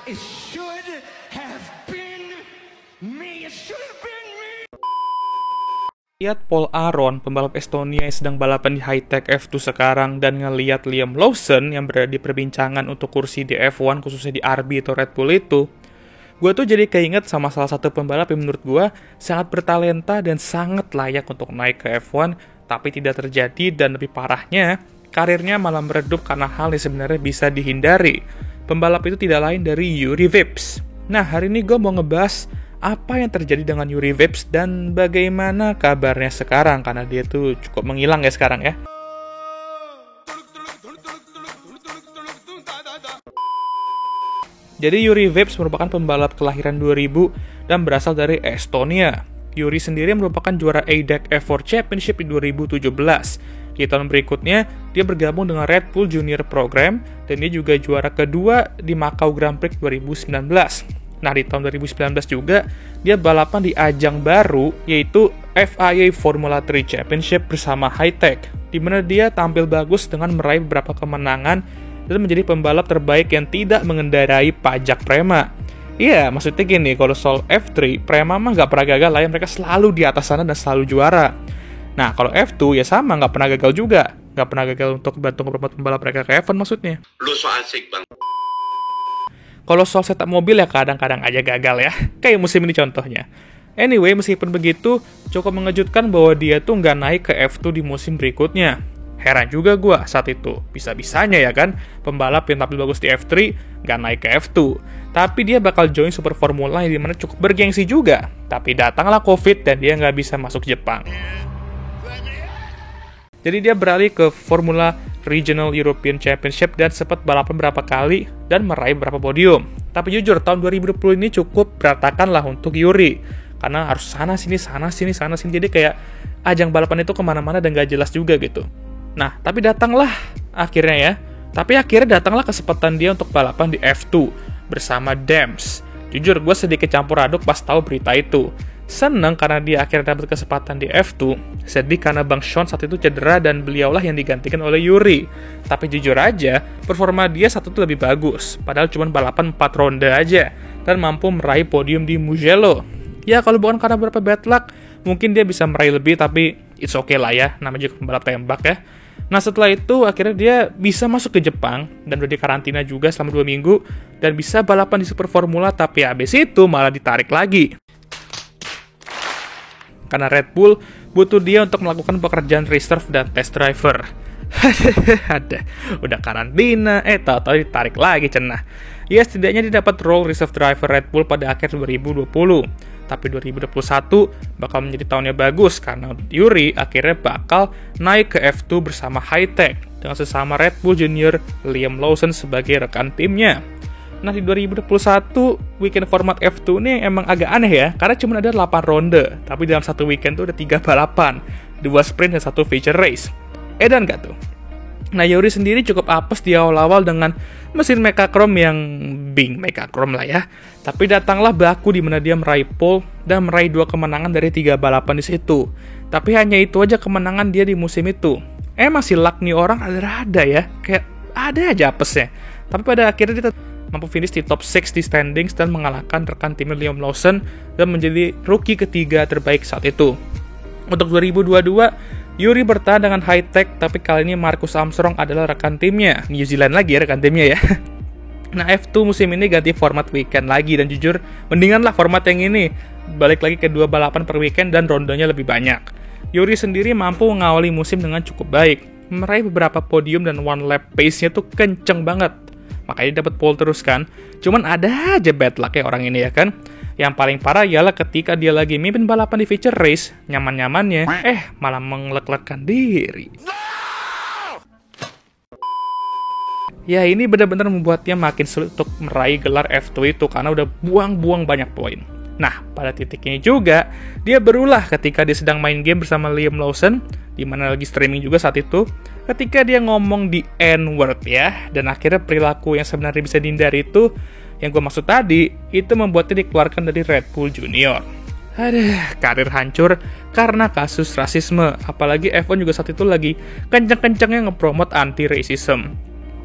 It should have been me. It should have been me. Lihat Paul Aron, pembalap Estonia yang sedang balapan di high-tech F2 sekarang, dan ngeliat Liam Lawson yang berada di perbincangan untuk kursi di F1, khususnya di RB atau Red Bull itu, gue tuh jadi keinget sama salah satu pembalap yang menurut gue sangat bertalenta dan sangat layak untuk naik ke F1, tapi tidak terjadi, dan lebih parahnya, karirnya malah meredup karena hal yang sebenarnya bisa dihindari. Pembalap itu tidak lain dari Juri Vips. Nah, hari ini gue mau ngebahas apa yang terjadi dengan Juri Vips dan bagaimana kabarnya sekarang, karena dia tuh cukup menghilang ya sekarang ya. Jadi Juri Vips merupakan pembalap kelahiran 2000 dan berasal dari Estonia. Juri sendiri merupakan juara ADAC F4 Championship di 2017. Di tahun berikutnya, dia bergabung dengan Red Bull Junior Program dan dia juga juara kedua di Macau Grand Prix 2019. Nah, di tahun 2019 juga, dia balapan di ajang baru, yaitu FIA Formula 3 Championship bersama Hi-Tech, di mana dia tampil bagus dengan meraih beberapa kemenangan dan menjadi pembalap terbaik yang tidak mengendarai pajak prema. Iya, maksudnya gini, kalau soal F3, prema mah nggak pernah gagal lah ya, mereka selalu di atas sana dan selalu juara. Nah, kalau F2 ya sama, nggak pernah gagal juga. Nggak pernah gagal untuk bantu pembalap mereka ke F1 maksudnya. Lu so asik bang. Kalau soal setup mobil ya kadang-kadang aja gagal ya. Kayak musim ini contohnya. Anyway, meskipun begitu, cukup mengejutkan bahwa dia tuh nggak naik ke F2 di musim berikutnya. Heran juga gue saat itu. Bisa-bisanya ya kan, pembalap yang tampil bagus di F3 nggak naik ke F2. Tapi dia bakal join Super Formula yang dimana cukup bergengsi juga. Tapi datanglah COVID dan dia nggak bisa masuk Jepang. Jadi dia beralih ke Formula Regional European Championship dan sempat balapan berapa kali dan meraih beberapa podium. Tapi jujur, tahun 2020 ini cukup berantakan lah untuk Juri. Karena harus sana sini. Jadi kayak ajang balapan itu kemana-mana dan gak jelas juga gitu. Nah, tapi datanglah akhirnya ya. Tapi akhirnya datanglah kesempatan dia untuk balapan di F2 bersama Dams. Jujur, gue sedikit campur aduk pas tahu berita itu. Seneng karena dia akhirnya dapat kesempatan di F2, sedih karena Bang Sean saat itu cedera dan beliaulah yang digantikan oleh Juri. Tapi jujur aja, performa dia saat itu lebih bagus, padahal cuma balapan 4 ronde aja, dan mampu meraih podium di Mugello. Ya kalau bukan karena beberapa bad luck, mungkin dia bisa meraih lebih, tapi it's okay lah ya, namanya juga pembalap tembak ya. Nah setelah itu akhirnya dia bisa masuk ke Jepang, dan udah dikarantina juga selama 2 minggu, dan bisa balapan di Super Formula, tapi abis itu malah ditarik lagi. Karena Red Bull butuh dia untuk melakukan pekerjaan reserve dan test driver. Ada, udah karantina, tahu-tahu ditarik lagi cenah. Ya setidaknya dia dapat role reserve driver Red Bull pada akhir 2020. Tapi 2021 bakal menjadi tahunnya bagus karena Juri akhirnya bakal naik ke F2 bersama Hi-Tech dengan sesama Red Bull Junior Liam Lawson sebagai rekan timnya. Nah, di 2021, weekend format F2 ini emang agak aneh ya, karena cuma ada 8 ronde, tapi dalam satu weekend tuh ada 3 balapan, 2 sprint dan 1 feature race. Edan gak tuh? Nah, Juri sendiri cukup apes di awal-awal dengan mesin Mecachrome yang Bing Mecachrome lah ya. Tapi datanglah baku di mana dia meraih pole dan meraih 2 kemenangan dari 3 balapan di situ. Tapi hanya itu aja kemenangan dia di musim itu. Masih luck nih orang ada ya, kayak ada aja apesnya. Tapi pada akhirnya dia mampu finish di top 6 di standings dan mengalahkan rekan timnya Liam Lawson dan menjadi rookie ketiga terbaik saat itu. Untuk 2022, Juri bertahan dengan Hi-Tech, tapi kali ini Marcus Armstrong adalah rekan timnya. New Zealand lagi ya rekan timnya ya. Nah, F2 musim ini ganti format weekend lagi, dan jujur, mendingan lah format yang ini. Balik lagi ke 2 balapan per weekend dan rondenya lebih banyak. Juri sendiri mampu mengawali musim dengan cukup baik. Meraih beberapa podium dan one lap pace-nya tuh kenceng banget. Makanya dapat pole terus kan. Cuman ada aja bad luck ya orang ini ya kan. Yang paling parah ialah ketika dia lagi mimpin balapan di feature race, nyaman-nyamannya, malah menglek-lekkan diri. Ya ini benar-benar membuatnya makin sulit untuk meraih gelar F2 itu karena udah buang-buang banyak poin. Nah, pada titik ini juga, dia berulah ketika dia sedang main game bersama Liam Lawson, di mana lagi streaming juga saat itu, ketika dia ngomong di N-word ya, dan akhirnya perilaku yang sebenarnya bisa dihindari itu, yang gue maksud tadi, itu membuatnya dikeluarkan dari Red Bull Junior. Karir hancur karena kasus rasisme, apalagi F1 juga saat itu lagi kenceng-kencengnya ngepromot anti-racism.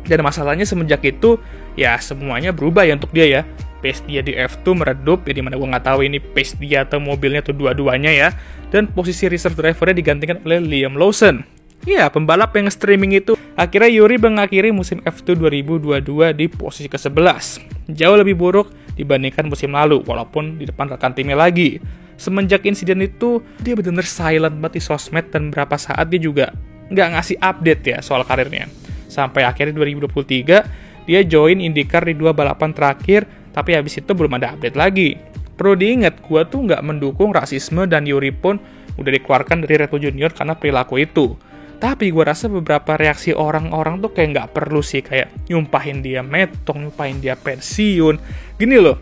Dan masalahnya semenjak itu, ya semuanya berubah ya untuk dia ya. Pace dia di F2 meredup, ya dimana gue nggak tahu ini pace dia atau mobilnya atau dua-duanya ya. Dan posisi reserve drivernya digantikan oleh Liam Lawson. Ya, pembalap yang streaming itu. Akhirnya Yuri mengakhiri musim F2 2022 di posisi ke-11. Jauh lebih buruk dibandingkan musim lalu, walaupun di depan rekan timnya lagi. Semenjak insiden itu, dia benar-benar silent banget di sosmed dan beberapa saat dia juga nggak ngasih update ya soal karirnya. Sampai akhirnya 2023, dia join IndyCar di 2 balapan terakhir, tapi habis itu belum ada update lagi. Perlu diingat, gue tuh nggak mendukung rasisme dan Yuri pun udah dikeluarkan dari Red Bull Junior karena perilaku itu. Tapi gue rasa beberapa reaksi orang-orang tuh kayak nggak perlu sih, kayak nyumpahin dia metong, nyumpahin dia pensiun. Gini loh,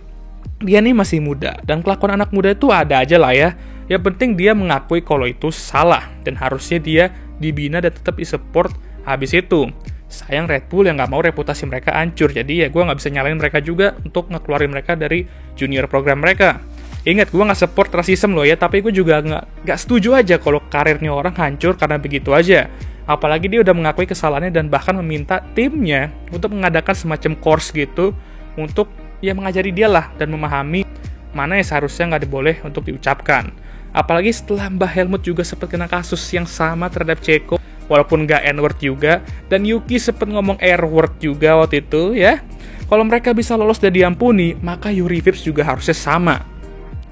dia nih masih muda, dan kelakuan anak muda itu ada aja lah ya. Yang penting dia mengakui kalau itu salah, dan harusnya dia dibina dan tetap di-support habis itu. Sayang Red Bull yang nggak mau reputasi mereka hancur, jadi ya gue nggak bisa nyalain mereka juga untuk ngekeluarin mereka dari junior program mereka. Ingat, gue nggak support rasisme loh ya, tapi gue juga nggak setuju aja kalau karirnya orang hancur karena begitu aja. Apalagi dia udah mengakui kesalahannya dan bahkan meminta timnya untuk mengadakan semacam course gitu untuk ya mengajari dia lah dan memahami mana yang seharusnya nggak boleh untuk diucapkan. Apalagi setelah Mbah Helmut juga sempat kena kasus yang sama terhadap Checo, walaupun nggak N-word juga, dan Yuki sempat ngomong R-word juga waktu itu ya. Kalau mereka bisa lolos dan diampuni, maka Yuri Vips juga harusnya sama.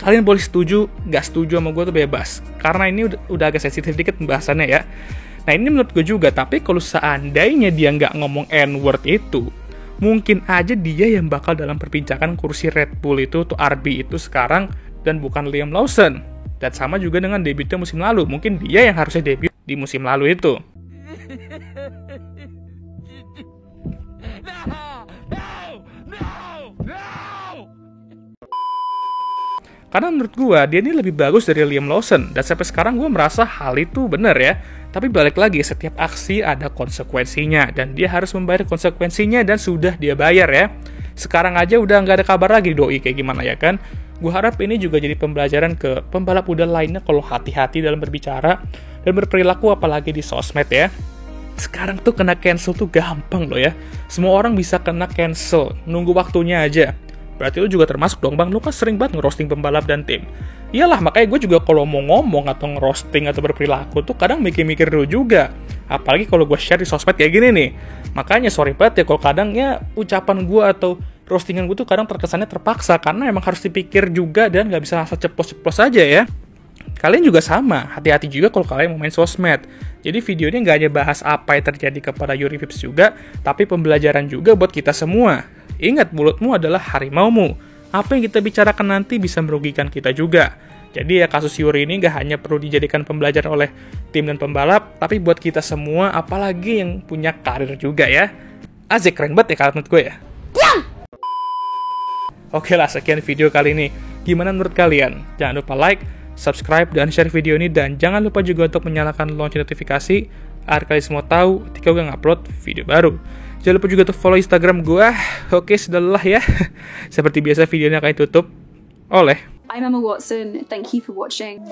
Kalian boleh setuju, nggak setuju sama gue tuh bebas, karena ini udah agak sensitif dikit pembahasannya ya. Nah ini menurut gue juga, tapi kalau seandainya dia nggak ngomong N-word itu, mungkin aja dia yang bakal dalam perbincangan kursi Red Bull itu atau RB itu sekarang, dan bukan Liam Lawson. Dan sama juga dengan debutnya musim lalu, mungkin dia yang harusnya debut di musim lalu itu. Karena menurut gue, dia ini lebih bagus dari Liam Lawson, dan sampai sekarang gue merasa hal itu benar ya. Tapi balik lagi, setiap aksi ada konsekuensinya, dan dia harus membayar konsekuensinya, dan sudah dia bayar ya. Sekarang aja udah nggak ada kabar lagi doi kayak gimana ya kan. Gue harap ini juga jadi pembelajaran ke pembalap muda lainnya kalau hati-hati dalam berbicara dan berperilaku apalagi di sosmed ya. Sekarang tuh kena cancel tuh gampang loh ya. Semua orang bisa kena cancel, nunggu waktunya aja. Berarti lu juga termasuk dong bang, lu kan sering banget ngerosting pembalap dan tim. Iyalah, makanya gue juga kalau mau ngomong atau ngerosting atau berperilaku tuh kadang mikir-mikir dulu juga. Apalagi kalau gue share di sosmed kayak gini nih. Makanya sorry banget ya kalau kadang ya ucapan gue atau roastingan gue tuh kadang terkesannya terpaksa, karena emang harus dipikir juga dan gak bisa asal ceplos-ceplos aja ya. Kalian juga sama, hati-hati juga kalau kalian mau main sosmed. Jadi video ini gak hanya bahas apa yang terjadi kepada Yuri Vips juga, tapi pembelajaran juga buat kita semua. Ingat, mulutmu adalah harimaumu. Apa yang kita bicarakan nanti bisa merugikan kita juga. Jadi ya kasus Yuri ini gak hanya perlu dijadikan pembelajaran oleh tim dan pembalap, tapi buat kita semua, apalagi yang punya karir juga ya. Asik, keren banget ya kalau menurut gue ya. Oke lah, sekian video kali ini. Gimana menurut kalian? Jangan lupa like, subscribe, dan share video ini. Dan jangan lupa juga untuk menyalakan lonceng notifikasi agar kalian semua tahu ketika gue ngupload video baru. Jangan lupa juga untuk follow Instagram gue. Oke, sudah lelah ya. Seperti biasa videonya akan ditutup oleh I'm Emma Watson. Thank you for watching.